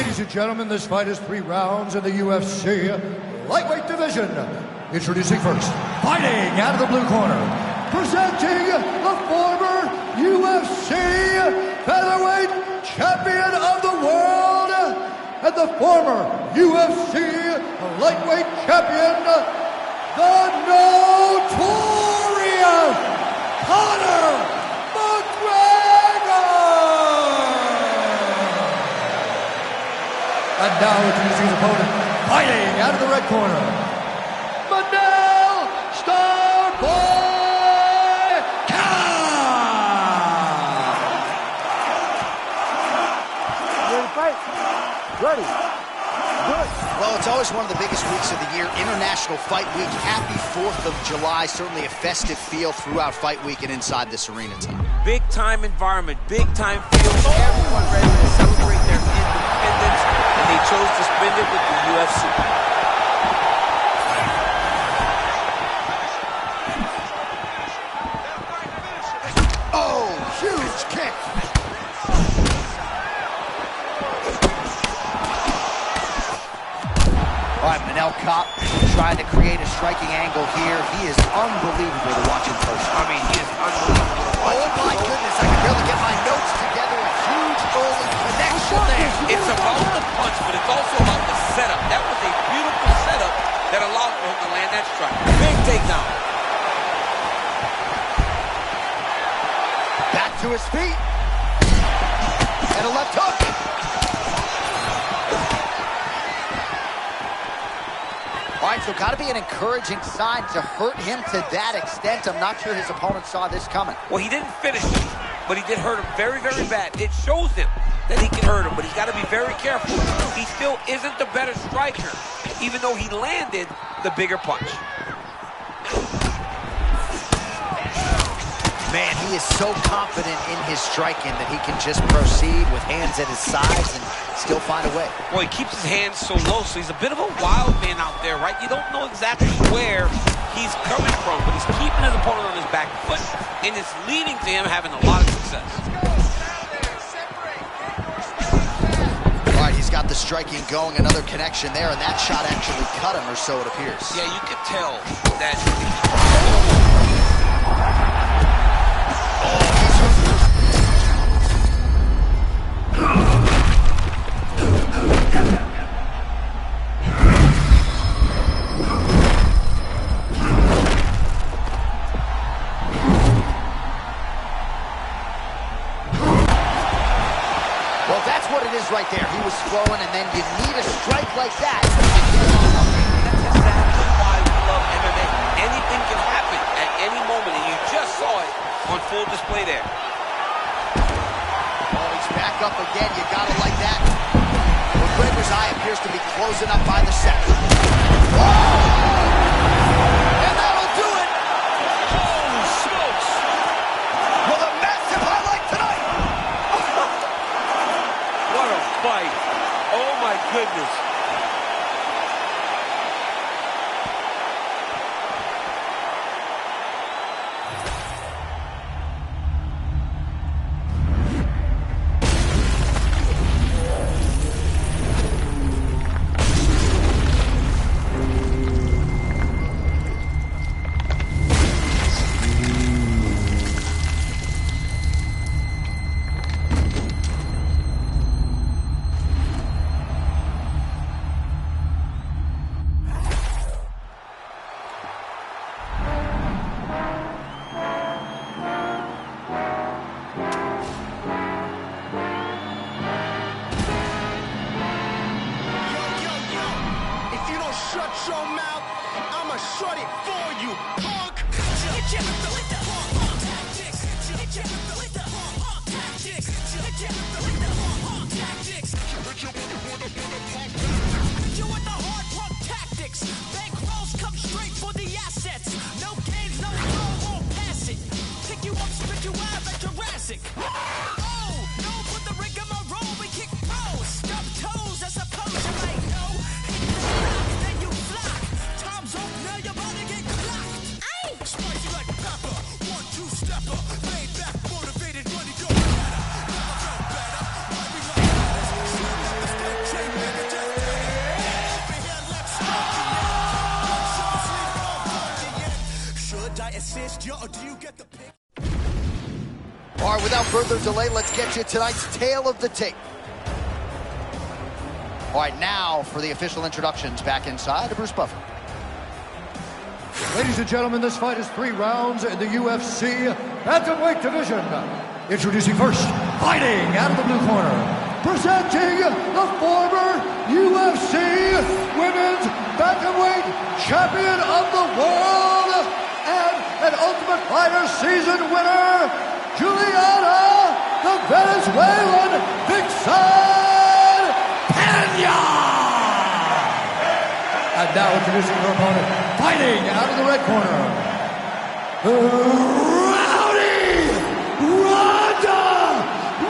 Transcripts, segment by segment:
Ladies and gentlemen, this fight is 3 rounds in the UFC lightweight division. Introducing first, fighting out of the blue corner, presenting the former UFC featherweight champion of the world and the former UFC lightweight champion, the notorious Conor McGregor! And now introducing his opponent, fighting out of the red corner, Manel Starboy Khan! Ready to fight? Ready. Good. Well, it's always one of the biggest weeks of the year, International Fight Week. Happy 4th of July. Certainly a festive feel throughout Fight Week and inside this arena, Tom. Big time environment, big time feel. Everyone ready to celebrate their independence, and they chose to spend it with the UFC. Oh, huge kick. All right, Manel Kape trying to create a striking angle here. He is unbelievable to watch in person. I mean, he is unbelievable to watch. Oh my goodness, I can barely get my notes together. A huge early connection there. It's about the punch, but it's also about the setup. That was a beautiful setup that allowed for him to land that strike. Big takedown. Back to his feet. And a left hook. All right, so got to be an encouraging sign to hurt him to that extent. I'm not sure his opponent saw this coming. Well, he didn't finish him, but he did hurt him very, very bad. It shows him that he can hurt him, but he's got to be very careful. He still isn't the better striker, even though he landed the bigger punch. Man, he is so confident in his striking that he can just proceed with hands at his sides and still find a way. Well, he keeps his hands so low, so he's a bit of a wild man out there, right? You don't know exactly where he's coming from, but he's keeping his opponent on his back foot, and it's leading to him having a lot of success. All right, he's got the striking going, another connection there, and that shot actually cut him, or so it appears. Yeah, you could tell that... Well, that's what it is right there. He was flowing, and then you need a strike like that. That's exactly why we love MMA. Anything can happen at any moment, and you just saw it on full display there. Oh, he's back up again. You gotta like that. McGregor's eye appears to be closing up by the second. And that'll do it. Holy smokes! With a massive highlight tonight. What a fight! Oh my goodness! Shut your mouth, I'ma shut it for you, punk! You with the hard punk tactics. Bankrolls come straight for the assets. No games, no throw, won't pass it. Pick you up, spit you out like Jurassic. Oh, no, put the rigmarole, we kick pros. Stub toes, I suppose you might know. Hit the block, then you flock. Time's up, now you're about to get clocked. Aye! Spicy like pepper, 1-2 stepper. Laid back, motivated, money go better. Never felt better. All right, without further delay, let's get you tonight's tale of the tape. All right, now for the official introductions, back inside to Bruce Buffer. Ladies and gentlemen, this fight is 3 rounds in the UFC Bantamweight division. Introducing first, fighting out of the blue corner, presenting the former UFC Women's Bantamweight Champion of the World and an Ultimate Fighter season winner, Juliana the Venezuelan Vixen Peña! And now introducing her opponent, fighting out of the red corner, Rowdy Ronda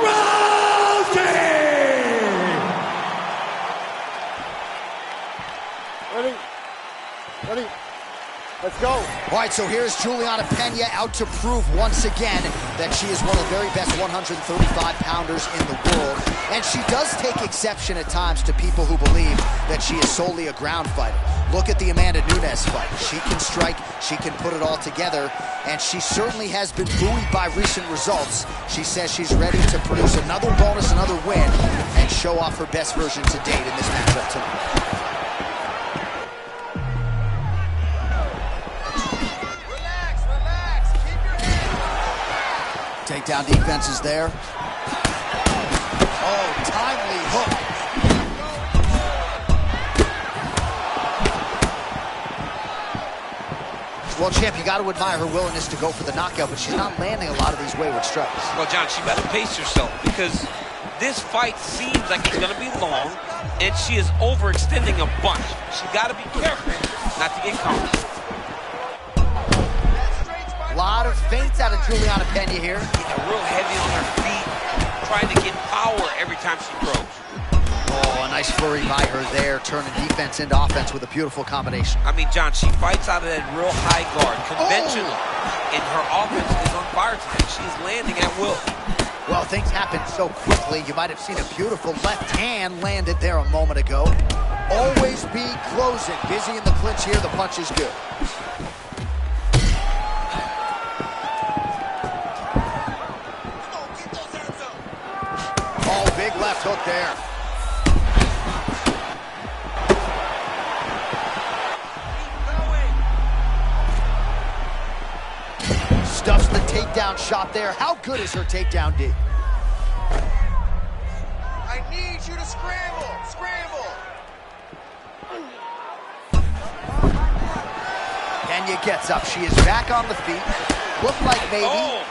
Rousey! Ready? Let's go. All right, so here's Juliana Peña out to prove once again that she is one of the very best 135-pounders in the world. And she does take exception at times to people who believe that she is solely a ground fighter. Look at the Amanda Nunes fight. She can strike, she can put it all together, and she certainly has been buoyed by recent results. She says she's ready to produce another bonus, another win, and show off her best version to date in this matchup tonight. Takedown defense is there. Oh, timely hook. Well, champ, you got to admire her willingness to go for the knockout, but she's not landing a lot of these wayward strikes. Well, John, she better pace herself because this fight seems like it's going to be long, and she is overextending a bunch. She got to be careful not to get caught. A lot of feints out of Juliana Peña here. Yeah, real heavy on her feet, trying to get power every time she throws. Oh, a nice flurry by her there, turning defense into offense with a beautiful combination. I mean, John, she fights out of that real high guard, conventional, and her offense is on fire today. She's landing at will. Well, things happen so quickly. You might have seen a beautiful left hand landed there a moment ago. Always be closing. Busy in the clinch here. The punch is good. Oh, big left hook there. Stuffs the takedown shot there. How good is her takedown D? I need you to scramble. Peña gets up. She is back on the feet. Looked like maybe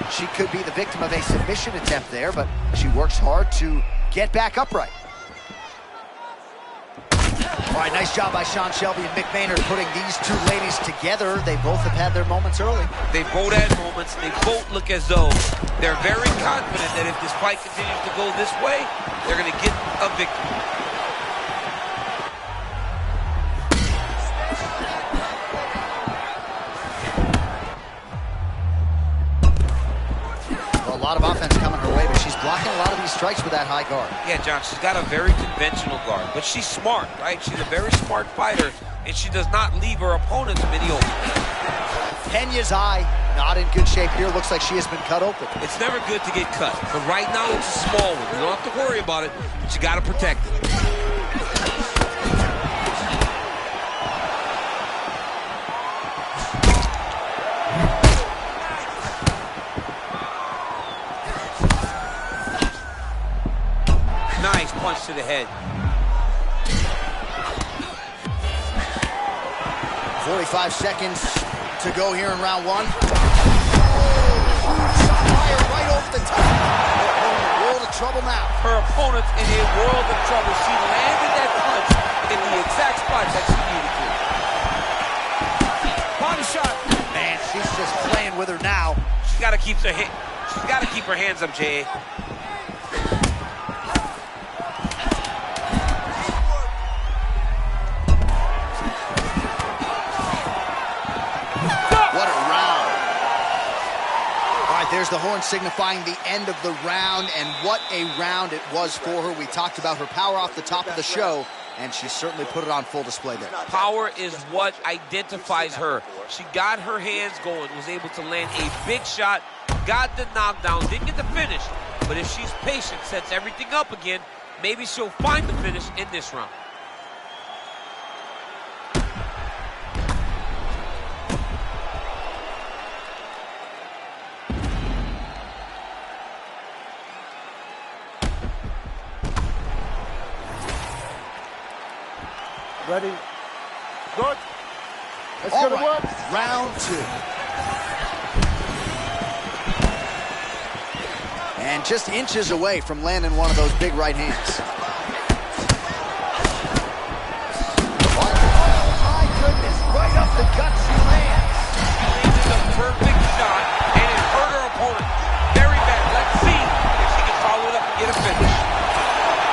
she could be the victim of a submission attempt there, but she works hard to get back upright. All right, nice job by Sean Shelby and Mick Maynard putting these two ladies together. They both have had their moments early. They both had moments. They both look as though they're very confident that if this fight continues to go this way, they're going to get a victory. Well, a lot of offense coming her way, but she's blocking a lot of these strikes with that high guard. Yeah, John, she's got a very conventional guard, but she's smart, right? She's a very smart fighter, and she does not leave her opponents many openings. Peña's eye, not in good shape here. Looks like she has been cut open. It's never good to get cut, but right now it's a small one. You don't have to worry about it, but you got to protect it. Nice punch to the head. 45 seconds to go here in round one. Shot fired right over the top. World of trouble now. Her opponent's in a world of trouble. She landed that punch in the exact spot that she needed to. Body shot. Man, she's just playing with her now. She's got to keep her hands up, Jay. There's the horn signifying the end of the round, and what a round it was for her. We talked about her power off the top of the show, and she certainly put it on full display there. Power is what identifies her. She got her hands going, was able to land a big shot, got the knockdown, didn't get the finish, but if she's patient, sets everything up again, maybe she'll find the finish in this round. Ready? Good. Let's All go to right, work. round 2. And just inches away from landing one of those big right hands. Oh, my goodness, right up the gut she lands. This is a perfect shot, and it hurt her opponent very bad. Let's see if she can follow it up and get a finish.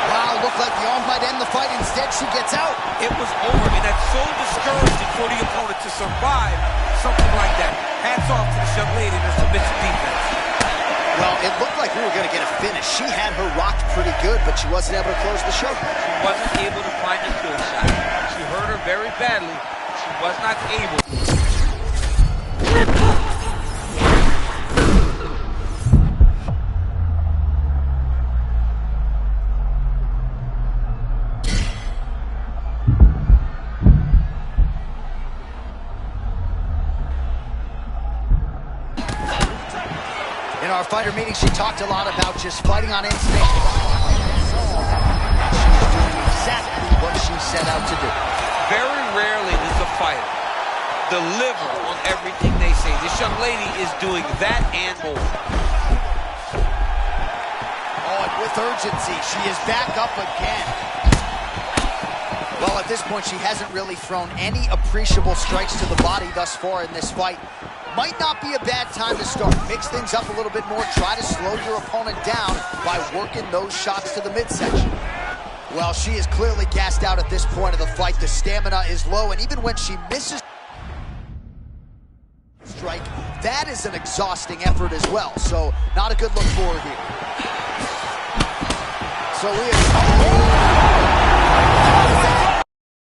Wow, looked like the arm might end the fight. Instead, she gets out. It was over, and that's so discouraging for the opponent to survive something like that. Hats off to this young lady in her submission defense. Well, it looked like we were going to get a finish. She had her rocked pretty good, but she wasn't able to close the show. She wasn't able to find the kill shot. She hurt her very badly. She was not able. In our fighter meeting, she talked a lot about just fighting on instinct. She was doing exactly what she set out to do. Very rarely does a fighter deliver on everything they say. This young lady is doing that and more. Oh, and with urgency, she is back up again. Well, at this point, she hasn't really thrown any appreciable strikes to the body thus far in this fight. Might not be a bad time to start. Mix things up a little bit more. Try to slow your opponent down by working those shots to the midsection. Well, she is clearly gassed out at this point of the fight. The stamina is low, and even when she misses strike, that is an exhausting effort as well. So, not a good look for her here. So we are...